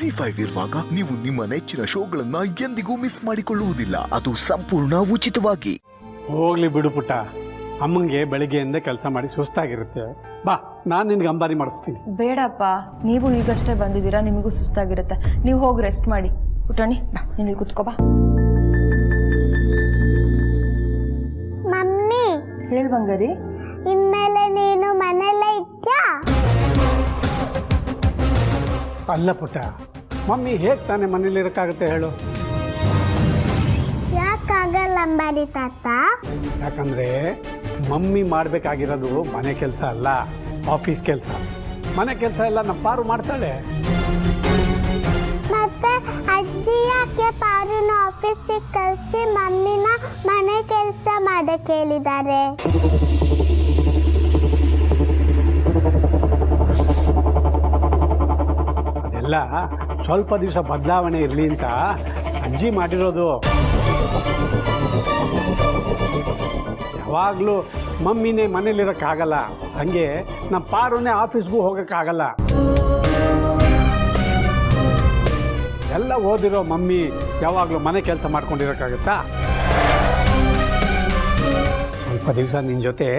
ZEE5 ಇರುವಾಗ ನೀವು ನಿಮ್ಮ ನೆಚ್ಚಿನ ಶೋಗಳನ್ನ ಎಂದಿಗೂ ಮಿಸ್ ಮಾಡಿಕೊಳ್ಳುವುದಿಲ್ಲ. ಅದು ಸಂಪೂರ್ಣ ಉಚಿತವಾಗಿ. ಹೋಗ್ಲಿ ಬಿಡು ಪುಟ್ಟ, ಅಮ್ಮಂಗೆ ಬೆಳಿಗ್ಗೆಯಿಂದ ಕೆಲಸ ಮಾಡಿ ಸುಸ್ತಾಗಿರುತ್ತೆ. ಬಾ, ನಾನು ನಿನ್ಗೆ ಅಂಬಾರಿ ಮಾಡಿಸ್ತೀನಿ. ಬೇಡಪ್ಪ, ನೀವು ಈಗಷ್ಟೇ ಬಂದಿದ್ದೀರಾ, ನಿಮಗೂ ಸುಸ್ತಾಗಿರುತ್ತೆ. ನೀವು ಹೋಗಿ ರೆಸ್ಟ್ ಮಾಡಿ. ಪುಟಾಣಿ ಬಾ, ನೀನು ಕೂತ್ಕೋ ಬಾ. ಮಮ್ಮಿ, ಹೇಳು ಬಂಗಾರಿ. ಇನ್ಮೇಲೆ ನೀನು ಮನೆಯಲ್ಲೇ ಇದ್ಯಾ? ಅಲ್ಲ ಪುಟ್ಟ, ಮಮ್ಮಿ ಹೇಗೆ ತಾನೇ ಮನೇಲಿರೋಕ್ಕಾಗುತ್ತೆ ಹೇಳು? ಯಾಕಾಗಲ್ಲ ಅಂಬಾರಿ ತಾತ? ಯಾಕಂದ್ರೆ ಮಮ್ಮಿ ಮಾಡಬೇಕಾಗಿರೋದು ಮನೆ ಕೆಲಸ ಅಲ್ಲ, ಆಫೀಸ್ ಕೆಲಸ. ಮನೆ ಕೆಲಸ ಎಲ್ಲ ನಮ್ಮ ಪಾರು ಮಾಡ್ತಾಳೆ. ಮತ್ತೆ ಅಜ್ಜಿ ಯಾಕೆ ಪಾರುನ ಆಫೀಸಿಗೆ ಕಳಿಸಿ ಮಮ್ಮಿನ ಮನೆ ಕೆಲಸ ಮಾಡಕ್ಕೆ ಹೇಳಿದ್ದಾರೆ? ಅದೆಲ್ಲ ಸ್ವಲ್ಪ ದಿವಸ ಬದಲಾವಣೆ ಇರಲಿ ಅಂತ ಅಜ್ಜಿ ಮಾಡಿರೋದು. ಯಾವಾಗಲೂ ಮಮ್ಮಿನೇ ಮನೇಲಿರೋಕ್ಕಾಗಲ್ಲ, ಹಂಗೆ ನಮ್ಮ ಪಾರುನೇ ಆಫೀಸ್ಗೂ ಹೋಗೋಕ್ಕಾಗಲ್ಲ. ಎಲ್ಲ ಓದಿರೋ ಮಮ್ಮಿ ಯಾವಾಗಲೂ ಮನೆ ಕೆಲಸ ಮಾಡ್ಕೊಂಡಿರೋಕ್ಕಾಗತ್ತಾ? ಸ್ವಲ್ಪ ದಿವಸ ನಿನ್ನ ಜೊತೆ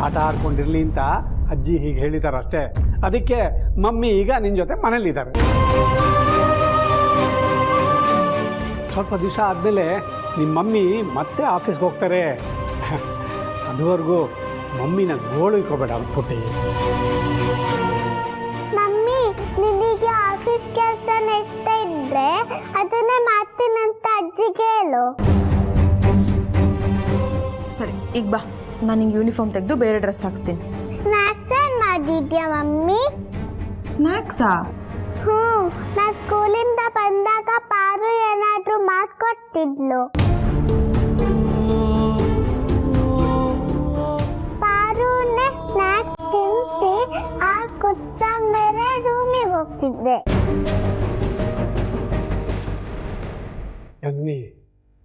ಆಟ ಆಡ್ಕೊಂಡಿರ್ಲಿ ಅಂತ ಅಜ್ಜಿ ಹೀಗೆ ಹೇಳಿದ್ದಾರೆ ಅಷ್ಟೇ. ಅದಕ್ಕೆ ಮಮ್ಮಿ ಈಗ ನಿನ್ನ ಜೊತೆ ಮನೇಲಿದ್ದಾರೆ. ಸ್ವಲ್ಪ ದಿವಸ ಆದಮೇಲೆ ನಿಮ್ಮ ಮಮ್ಮಿ ಮತ್ತೆ ಆಫೀಸ್ಗೆ ಹೋಗ್ತಾರೆ. ಅದುವರೆಗೂ ಮಮ್ಮಿನ ಗೋಳು ಇಕ್ಕೋಬೇಡ ಪುಟ್ಟಿ. ಮಮ್ಮಿ, ನಿನಗೆ ಆಫೀಸ್ ಕೆಲಸ ಇಷ್ಟ ಇದ್ರೆ ಅದನ್ನೇ ಮಾಡ್ತೀನಂತ ಅಜ್ಜಿಗೆ ಹೇಳು. ಸರಿ, ಈಗ ಬಾ, ನಾನು ನಿಂಗೆ ಯೂನಿಫಾರ್ಮ್ ತೆಗೆದು ಬೇರೆ ಡ್ರೆಸ್ ಹಾಕ್ಸ್ತೀನಿ. ಸ್ನ್ಯಾಕ್ಸ್ ಏನ್ ಮಾಡಿದ್ಯಾ ಮಮ್ಮಿ? ಸ್ನ್ಯಾಕ್ಸಾ? ನಾ ಸ್ಕೂಲಿಂದ ಬಂದಾಗ ಪಾರು ಏನಾದ್ರೂ ಮಾಡ್ಕೊಟ್ಟಿದ್ಲು. ಪಾರುನೇ ಸ್ನ್ಯಾಕ್ಸ್ ತಿನ್ಸಿ ಆ ಕುತ್ಸಂಗ್ ಮೇಲೆ ರೂಮಿಗೆ ಹೋಗ್ತಿದ್ದೆ. ಅನ್ನಿ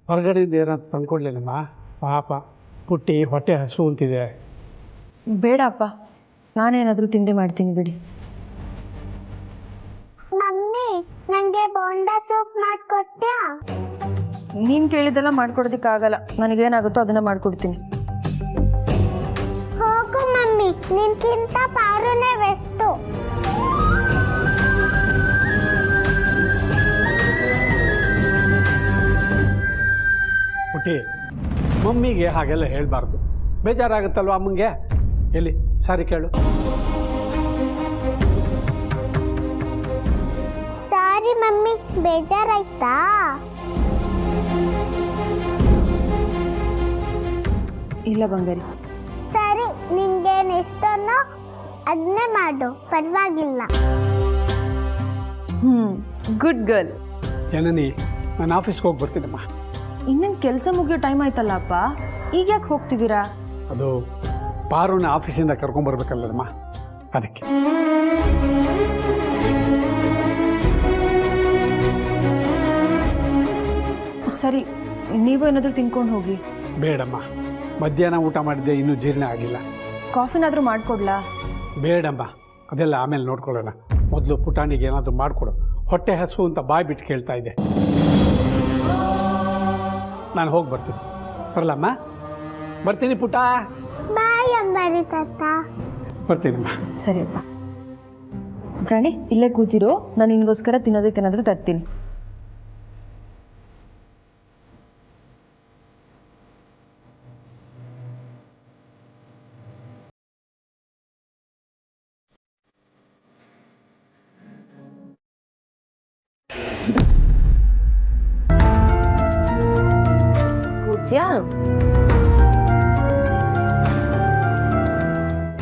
ಹೊರಗಡೆಯಿಂದ ಏನಾದ್ರು ತಂದ್ಕೊಡ್ಲಿಲ್ಲಮ್ಮ? ಪಾಪ ಪುಟ್ಟಿ ಹೊಟ್ಟೆ ಹಸು ಅಂತಿದೆ. ಬೇಡಪ್ಪ, ನಾನೇನಾದರೂ ತಿಂಡಿ ಮಾಡ್ತೀನಿ ಬಿಡಿ. ಮಮ್ಮಿ, ನಂಗೆ ಬೋಂಡಾ ಸೂಪ್ ಮಾಡ್ಕೊಟ್ಯಾ? ನೀನು ಕೇಳಿದ್ದೆಲ್ಲ ಮಾಡ್ಕೊಡೋದಕ್ಕಾಗಲ್ಲ, ನನಗೇನಾಗುತ್ತೋ ಅದನ್ನ ಮಾಡ್ಕೊಡ್ತೀನಿ. ಹೋಗು ಮಮ್ಮಿ, ನಿನ್ಕಿಂತ ಪಾರುನೇ ಬೆಸ್ಟು. ಪುಟ್ಟಿ, ಮಮ್ಮಿಗೆ ಹಾಗೆಲ್ಲ ಹೇಳಬಾರ್ದು, ಬೇಜಾರಾಗುತ್ತಲ್ವ ಅಮ್ಮಂಗೆ. ಎಲ್ಲಿ ಸಾರಿ ಕೇಳು. ಸಾರಿ ಮಮ್ಮಿ, ಬೇಜಾರಾಯ್ತಾ? ಇಲ್ಲ ಬಂಗಾರಿ. ಸರಿ, ನಿನ್ಗೇನು ಇಷ್ಟನೋ ಅದನ್ನೇ ಮಾಡು, ಪರವಾಗಿಲ್ಲ. Good girl. ಜನನಿ, ನಾನು ಆಫೀಸ್ಗೆ ಹೋಗಿ ಬರ್ತೀನಮ್ಮ. ಇನ್ನೇನು ಕೆಲಸ ಮುಗಿಯೋ ಟೈಮ್ ಆಯ್ತಲ್ಲ ಅಪ್ಪ, ಈಗ ಯಾಕೆ ಹೋಗ್ತಿದ್ದೀರಾ? ಅದು ಪಾರುನ ಆಫೀಸಿಂದ ಕರ್ಕೊಂಡ್ಬರ್ಬೇಕಲ್ಲಮ್ಮ, ಅದಕ್ಕೆ. ಸರಿ, ನೀವು ಏನಾದರೂ ತಿನ್ಕೊಂಡು ಹೋಗಿ. ಬೇಡಮ್ಮ, ಮಧ್ಯಾಹ್ನ ಊಟ ಮಾಡಿದ್ದೆ, ಇನ್ನೂ ಜೀರ್ಣ ಆಗಿಲ್ಲ. ಕಾಫಿನಾದರೂ ಮಾಡಿಕೊಡ್ಲಾ? ಬೇಡಮ್ಮ, ಅದೆಲ್ಲ ಆಮೇಲೆ ನೋಡ್ಕೊಳ್ಳೋಣ. ಮೊದಲು ಪುಟಾಣಿಗೆ ಏನಾದರೂ ಮಾಡಿಕೊಡು, ಹೊಟ್ಟೆ ಹಸು ಅಂತ ಬಾಯಿ ಬಿಟ್ಟು ಕೇಳ್ತಾ ಇದೆ. ನಾನು ಹೋಗಿ ಬರ್ತೀನಿ. ಬರಲಮ್ಮ? ಬರ್ತೀನಿ ಪುಟ್ಟ. ಬಾಯ್ ಅಂಬಾರಿ ತಾತ. ಬರ್ತೀನಮ್ಮ. ಸರಿಯಪ್ಪ. ಪ್ರಾಣಿ, ಇಲ್ಲೇ ಕೂತಿರೋ, ನಾನು ನಿನಗೋಸ್ಕರ ತಿನ್ನೋದಕ್ಕೆ ಏನಾದರೂ ತರ್ತೀನಿ.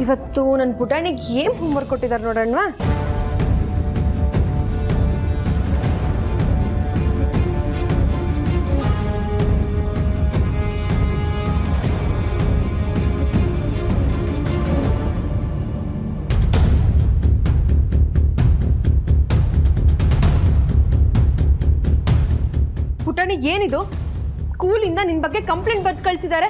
ಇವತ್ತು ನನ್ನ ಪುಟಾಣಿಗೆ ಏನ್ ಹೋಮ್ವರ್ಕ್ ಕೊಟ್ಟಿದ್ದಾರೆ ನೋಡೋಣವಾ? ಪುಟಾಣಿ, ಏನಿದು? ಸ್ಕೂಲಿಂದ ನಿನ್ ಬಗ್ಗೆ ಕಂಪ್ಲೇಂಟ್ ಬರ್ದು ಕಳ್ಸಿದ್ದಾರೆ.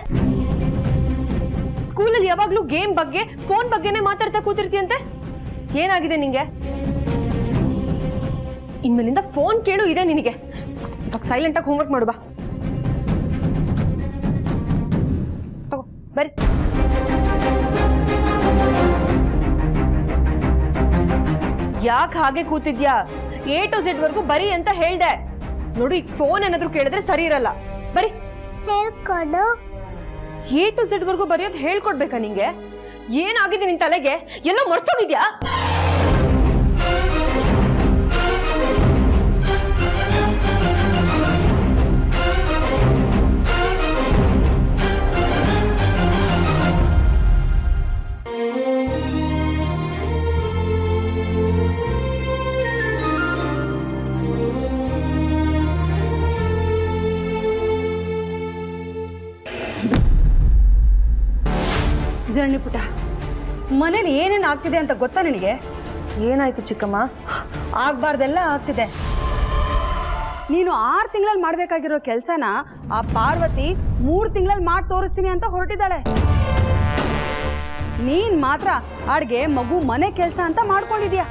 ಸ್ಕೂಲಲ್ಲಿ ಯಾವಾಗ್ಲೂ ಗೇಮ್ ಬಗ್ಗೆ, ಫೋನ್ ಬಗ್ಗೆನೇ ಮಾತಾಡ್ತಾ ಕೂತಿರ್ತೀಯಂತೆ. ಏನಾಗಿದೆ ನಿಂಗೆ? ಇನ್ಮೇಲಿಂದ ಫೋನ್ ಕೇಳು ಇದೆ ನಿನಗೆ. ಇವಾಗ ಸೈಲೆಂಟಾಗಿ ಹೋಮ್ವರ್ಕ್ ಮಾಡು ಬಾ. ತಗೋ ಬರಿ. ಯಾಕೆ ಹಾಗೆ ಕೂತಿದ್ಯಾ? A to Z ವರ್ಗೂ ಬರಿ ಅಂತ ಹೇಳ್ದೆ. ನೋಡು, ಈಗ ಫೋನ್ ಏನಾದ್ರು ಕೇಳಿದ್ರೆ ಸರಿ ಇರಲ್ಲ. ಬರಿ. ಹೇಳ್ಕೊಡು. A to Z ವರ್ಗೂ ಬರೆಯೋದು ಹೇಳ್ಕೊಡ್ಬೇಕಾ ನಿಂಗೆ? ಏನಾಗಿದೆ ನಿನ್ ತಲೆಗೆ? ಎಲ್ಲ ಮರ್ತೋಗಿದ್ಯಾ? ಜನನಿ ಪುಟ, ಮನೇಲಿ ಏನೇನು ಆಗ್ತಿದೆ ಅಂತ ಗೊತ್ತಾ ನಿನಗೆ? ಏನಾಯ್ತು ಚಿಕ್ಕಮ್ಮ? ಆಗ್ಬಾರ್ದೆಲ್ಲ ಆಗ್ತಿದೆ. ನೀನು 6 ತಿಂಗಳಲ್ಲಿ ಮಾಡ್ಬೇಕಾಗಿರೋ ಕೆಲಸನ ಆ ಪಾರ್ವತಿ 3 ತಿಂಗಳಲ್ಲಿ ಮಾಡಿ ತೋರಿಸ್ತೀನಿ ಅಂತ ಹೊರಟಿದ್ದಾಳೆ. ನೀನ್ ಮಾತ್ರ ಅಡ್ಗೆ, ಮಗು, ಮನೆ ಕೆಲಸ ಅಂತ ಮಾಡ್ಕೊಂಡಿದ್ಯಾ.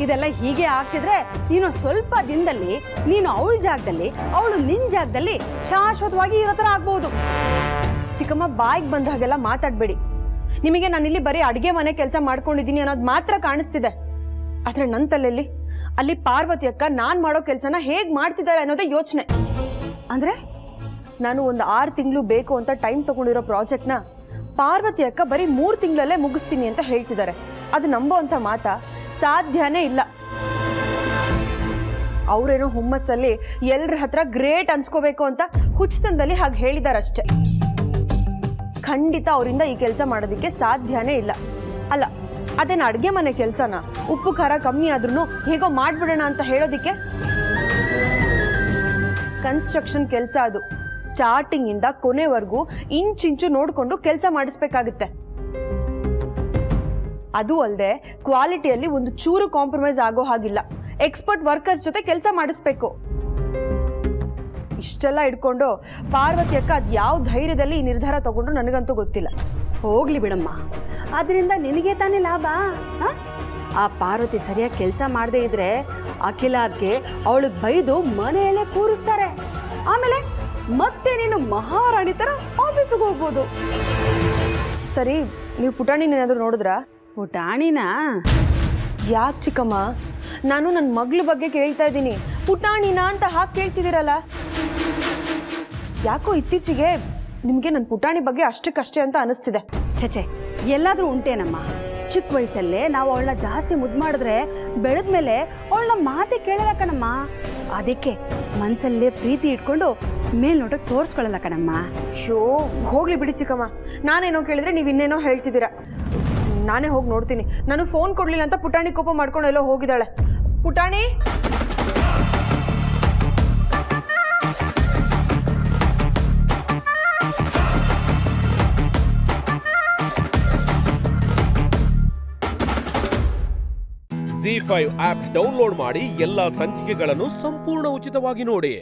ಇದೆಲ್ಲ ಹೀಗೆ ಆಗ್ತಿದ್ರೆ ನೀನು ಸ್ವಲ್ಪ ದಿನದಲ್ಲಿ ನೀನು ಅವಳ ಜಾಗದಲ್ಲಿ, ಅವಳು ನಿನ್ ಜಾಗದಲ್ಲಿ ಶಾಶ್ವತವಾಗಿ ಇರೋ ಥರ ಆಗ್ಬಹುದು. ಚಿಕ್ಕಮ್ಮ, ಬಾಯಿಗೆ ಬಂದ ಹಾಗೆಲ್ಲ ಮಾತಾಡ್ಬೇಡಿ. ನಿಮಗೆ ನಾನಿಲ್ಲಿ ಬರೀ ಅಡಿಗೆ ಮನೆ ಕೆಲಸ ಮಾಡ್ಕೊಂಡಿದ್ದೀನಿ ಅನ್ನೋದು ಮಾತ್ರ ಕಾಣಿಸ್ತಿದೆ. ಆದ್ರೆ ನನ್ನ ತಲೆಯಲ್ಲಿ ಅಲ್ಲಿ ಪಾರ್ವತಿ ಅಕ್ಕ ನಾನ್ ಮಾಡೋ ಕೆಲಸನ ಹೇಗ್ ಮಾಡ್ತಿದ್ದಾರೆ ಅನ್ನೋದೇ ಯೋಚನೆ. ಅಂದ್ರೆ ನಾನು ಒಂದು 6 ತಿಂಗಳು ಬೇಕು ಅಂತ ಟೈಮ್ ತಗೊಂಡಿರೋ ಪ್ರಾಜೆಕ್ಟ್ನ ಪಾರ್ವತಿ ಅಕ್ಕ ಬರೀ 3 ತಿಂಗಳಲ್ಲೇ ಮುಗಿಸ್ತೀನಿ ಅಂತ ಹೇಳ್ತಿದ್ದಾರೆ. ಅದು ನಂಬೋ ಅಂತ ಮಾತಾ? ಸಾಧ್ಯನೇ ಇಲ್ಲ. ಅವ್ರೇನೋ ಹುಮ್ಮಸ್ಸಲ್ಲಿ ಎಲ್ರ ಹತ್ರ ಗ್ರೇಟ್ ಅನ್ಸ್ಕೋಬೇಕು ಅಂತ ಹುಚ್ಚತನದಲ್ಲಿ ಹಾಗೆ ಹೇಳಿದಾರಷ್ಟೆ. ಖಂಡಿತ ಅವರಿಂದ ಈ ಕೆಲಸ ಮಾಡೋದಕ್ಕೆ ಸಾಧ್ಯನೇ ಇಲ್ಲ. ಅಲ್ಲ, ಅದೇನು ಅಡುಗೆ ಮನೆ ಕೆಲಸನ ಉಪ್ಪು ಖಾರ ಕಮ್ಮಿ ಆದ್ರೂ ಹೇಗೋ ಮಾಡ್ಬಿಡೋಣ ಅಂತ ಹೇಳೋದಿಕ್ಕೆ? ಕನ್ಸ್ಟ್ರಕ್ಷನ್ ಕೆಲಸ ಅದು. ಸ್ಟಾರ್ಟಿಂಗ್ ಇಂದ ಕೊನೆವರೆಗೂ ಇಂಚಿಂಚು ನೋಡ್ಕೊಂಡು ಕೆಲಸ ಮಾಡಿಸ್ಬೇಕಾಗುತ್ತೆ. ಅದು ಅಲ್ಲದೆ ಕ್ವಾಲಿಟಿಯಲ್ಲಿ ಒಂದು ಚೂರು ಕಾಂಪ್ರಮೈಸ್ ಆಗೋ ಹಾಗಿಲ್ಲ. ಎಕ್ಸ್ಪರ್ಟ್ ವರ್ಕರ್ಸ್ ಜೊತೆ ಕೆಲಸ ಮಾಡಿಸ್ಬೇಕು. ಇಷ್ಟೆಲ್ಲ ಇಟ್ಕೊಂಡು ಪಾರ್ವತಿ ಅಕ್ಕ ಅದ್ ಯಾವ ಧೈರ್ಯದಲ್ಲಿ ಈ ನಿರ್ಧಾರ ತಗೊಂಡ್ರು ನನಗಂತೂ ಗೊತ್ತಿಲ್ಲ. ಹೋಗ್ಲಿ ಬಿಡಮ್ಮ, ಅದರಿಂದ ನಿನಗೆ ತಾನೇ ಲಾಭ. ಆ ಪಾರ್ವತಿ ಸರಿಯಾಗಿ ಕೆಲಸ ಮಾಡದೇ ಇದ್ರೆ ಅಖಿಲಾದ್ಗೆ ಅವಳಿಗೆ ಬೈದು ಮನೆಯಲ್ಲೇ ಕೂರಿಸ್ತಾರೆ. ಆಮೇಲೆ ಮತ್ತೆ ನೀನು ಮಹಾರಾಣಿ ತರ ಆಫೀಸಿಗೆ ಹೋಗ್ಬೋದು. ಸರಿ, ನೀವು ಪುಟಾಣಿನೇನಾದ್ರೂ ನೋಡಿದ್ರಾ? ಪುಟಾಣಿನ? ಯಾಕೆ ಚಿಕ್ಕಮ್ಮ? ನಾನು ನನ್ನ ಮಗಳ ಬಗ್ಗೆ ಕೇಳ್ತಾ ಇದ್ದೀನಿ. ಪುಟಾಣಿನ ಅಂತ ಹಾಕಿ ಕೇಳ್ತಿದ್ದೀರಲ್ಲ. ಯಾಕೋ ಇತ್ತೀಚೆಗೆ ನಿಮಗೆ ನನ್ನ ಪುಟಾಣಿ ಬಗ್ಗೆ ಅಷ್ಟಕ್ಕಷ್ಟೇ ಅಂತ ಅನಿಸ್ತಿದೆ. ಚಚೆ, ಎಲ್ಲಾದ್ರೂ ಉಂಟೇನಮ್ಮ? ಚಿಕ್ಕ ವಯಸ್ಸಲ್ಲೇ ನಾವು ಅವಳನ್ನ ಜಾಸ್ತಿ ಮುದ್ದು ಮಾಡಿದ್ರೆ ಬೆಳೆದ್ಮೇಲೆ ಅವಳನ್ನ ಮಾತೆ ಕೇಳಲ್ಲ ಕಣಮ್ಮ. ಅದಕ್ಕೆ ಮನ್ಸಲ್ಲೇ ಪ್ರೀತಿ ಇಟ್ಕೊಂಡು ಮೇಲ್ನೋಟಕ್ಕೆ ತೋರಿಸ್ಕೊಳ್ಳಲ್ಲ ಕಣಮ್ಮ. ಅಯ್ಯೋ, ಹೋಗ್ಲಿ ಬಿಡಿ ಚಿಕ್ಕಮ್ಮ. ನಾನೇನೋ ಕೇಳಿದ್ರೆ ನೀವು ಇನ್ನೇನೋ ಹೇಳ್ತಿದ್ದೀರಾ. ನಾನೇ ಹೋಗಿ ನೋಡ್ತೀನಿ. ನಾನು ಫೋನ್ ಕೊಡ್ಲಿಲ್ಲ ಅಂತ ಪುಟಾಣಿ ಕೋಪ ಮಾಡ್ಕೊಂಡು ಎಲ್ಲೋ ಹೋಗಿದ್ದಾಳೆ. ಪುಟಾಣಿ, ZEE5 ಆಪ್ ಡೌನ್ಲೋಡ್ ಮಾಡಿ ಎಲ್ಲಾ ಸಂಚಿಕೆಗಳನ್ನು ಸಂಪೂರ್ಣ ಉಚಿತವಾಗಿ ನೋಡಿ.